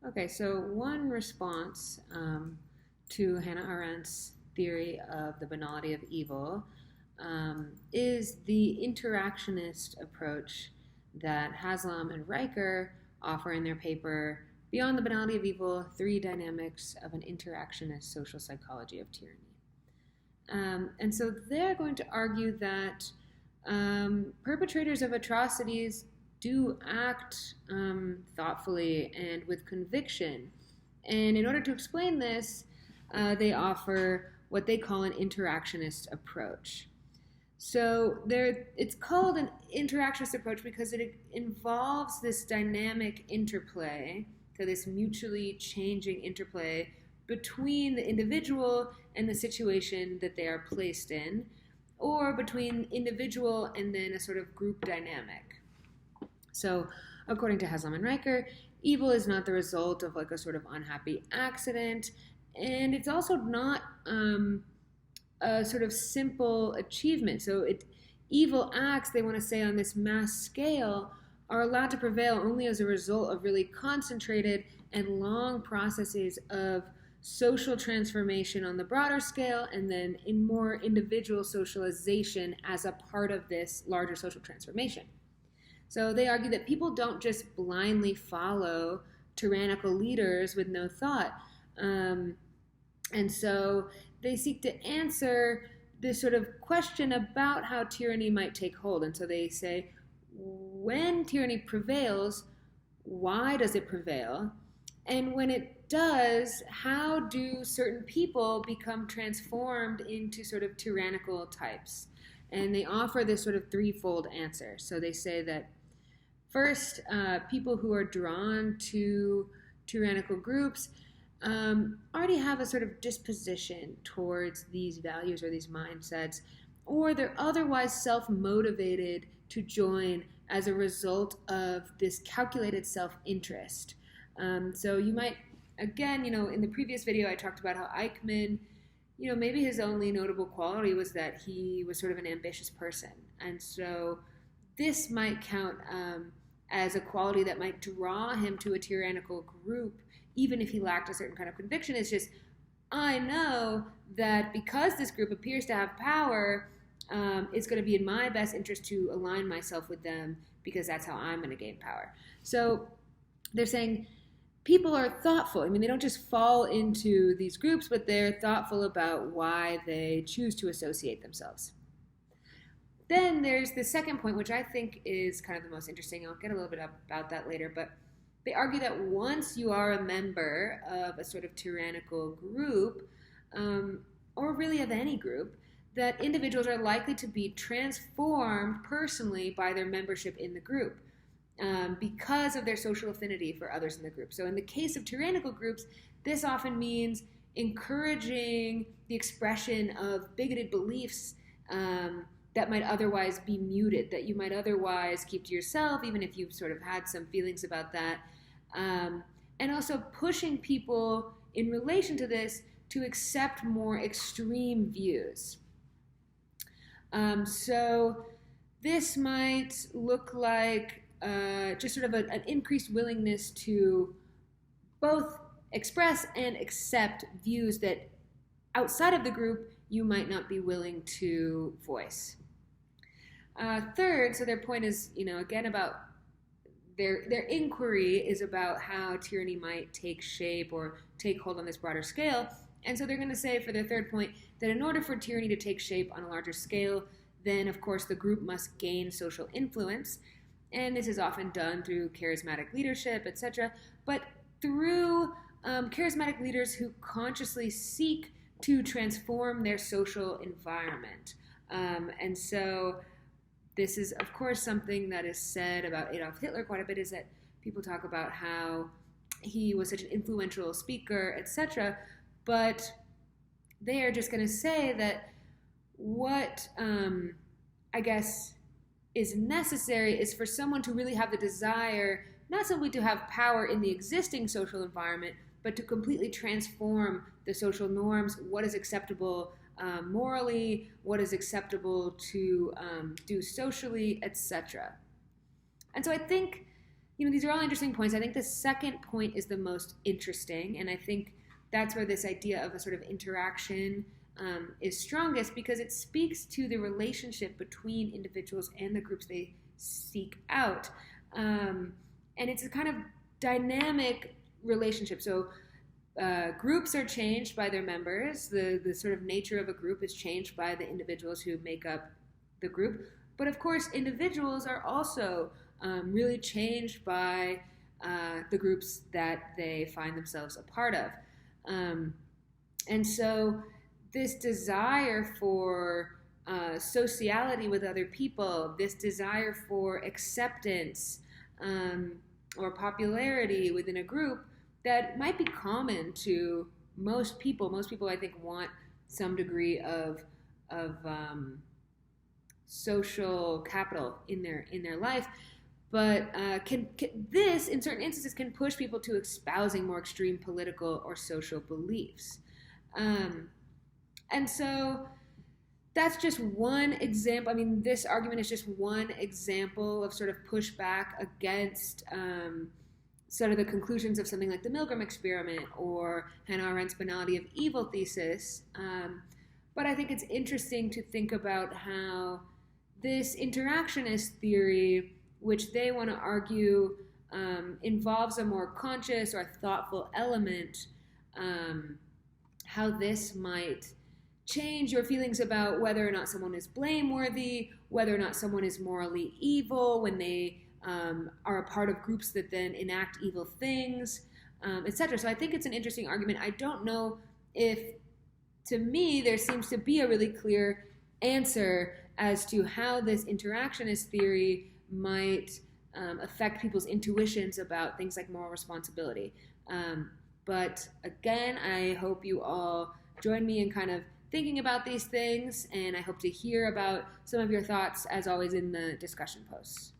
Okay, so one response to Hannah Arendt's theory of the banality of evil is the interactionist approach that Haslam and Riker offer in their paper Beyond the Banality of Evil: Three Dynamics of an Interactionist Social Psychology of Tyranny. And so they're going to argue that perpetrators of atrocities do act thoughtfully and with conviction. And in order to explain this, they offer what they call an interactionist approach. So it's called an interactionist approach because it involves this dynamic interplay, so this mutually changing interplay between the individual and the situation that they are placed in, or between individual and then a sort of group dynamic. So, according to Haslam and Riker, evil is not the result of like a sort of unhappy accident, and it's also not a sort of simple achievement. So, evil acts, they want to say on this mass scale, are allowed to prevail only as a result of really concentrated and long processes of social transformation on the broader scale, and then in more individual socialization as a part of this larger social transformation. So they argue that people don't just blindly follow tyrannical leaders with no thought. And so they seek to answer this sort of question about how tyranny might take hold. And so they say, when tyranny prevails, why does it prevail? And when it does, how do certain people become transformed into sort of tyrannical types? And they offer this sort of threefold answer. So they say that first, people who are drawn to tyrannical groups already have a sort of disposition towards these values or these mindsets, or they're otherwise self-motivated to join as a result of this calculated self-interest. So you might, again, in the previous video I talked about how Eichmann, maybe his only notable quality was that he was sort of an ambitious person. And so this might count as a quality that might draw him to a tyrannical group, even if he lacked a certain kind of conviction. It's just, I know that because this group appears to have power, it's going to be in my best interest to align myself with them because that's how I'm going to gain power. So they're saying people are thoughtful. I mean, they don't just fall into these groups, but they're thoughtful about why they choose to associate themselves. Then there's the second point, which I think is kind of the most interesting. I'll get a little bit about that later, but they argue that once you are a member of a sort of tyrannical group, or really of any group, that individuals are likely to be transformed personally by their membership in the group because of their social affinity for others in the group. So in the case of tyrannical groups, this often means encouraging the expression of bigoted beliefs that might otherwise be muted, that you might otherwise keep to yourself, even if you've sort of had some feelings about that. And also pushing people in relation to this to accept more extreme views. So this might look like just sort of an increased willingness to both express and accept views that outside of the group you might not be willing to voice. Third, so their point is, again about their inquiry is about how tyranny might take shape or take hold on this broader scale. And so they're going to say for their third point that in order for tyranny to take shape on a larger scale, then of course the group must gain social influence. And this is often done through charismatic leadership, etc. But through charismatic leaders who consciously seek to transform their social environment. And so this is, of course, something that is said about Adolf Hitler quite a bit, is that people talk about how he was such an influential speaker, etc. But they are just going to say that what I guess is necessary is for someone to really have the desire, not simply to have power in the existing social environment, but to completely transform the social norms, what is acceptable morally, what is acceptable to do socially, etc. And so I think these are all interesting points. I think the second point is the most interesting, and I think that's where this idea of a sort of interaction is strongest, because it speaks to the relationship between individuals and the groups they seek out. And it's a kind of dynamic relationship. So groups are changed by their members. The sort of nature of a group is changed by the individuals who make up the group. But of course, individuals are also really changed by the groups that they find themselves a part of. And so this desire for sociality with other people, this desire for acceptance or popularity within a group that might be common to most people. Most people, I think, want some degree of social capital in their life, but this, in certain instances, can push people to espousing more extreme political or social beliefs. And so that's just one example. I mean, this argument is just one example of sort of pushback against sort of the conclusions of something like the Milgram experiment or Hannah Arendt's Banality of Evil thesis. But I think it's interesting to think about how this interactionist theory, which they want to argue involves a more conscious or thoughtful element, how this might change your feelings about whether or not someone is blameworthy, whether or not someone is morally evil when they are a part of groups that then enact evil things, etc. So I think it's an interesting argument. I don't know if, to me, there seems to be a really clear answer as to how this interactionist theory might affect people's intuitions about things like moral responsibility. But again, I hope you all join me in kind of thinking about these things, and I hope to hear about some of your thoughts, as always, in the discussion posts.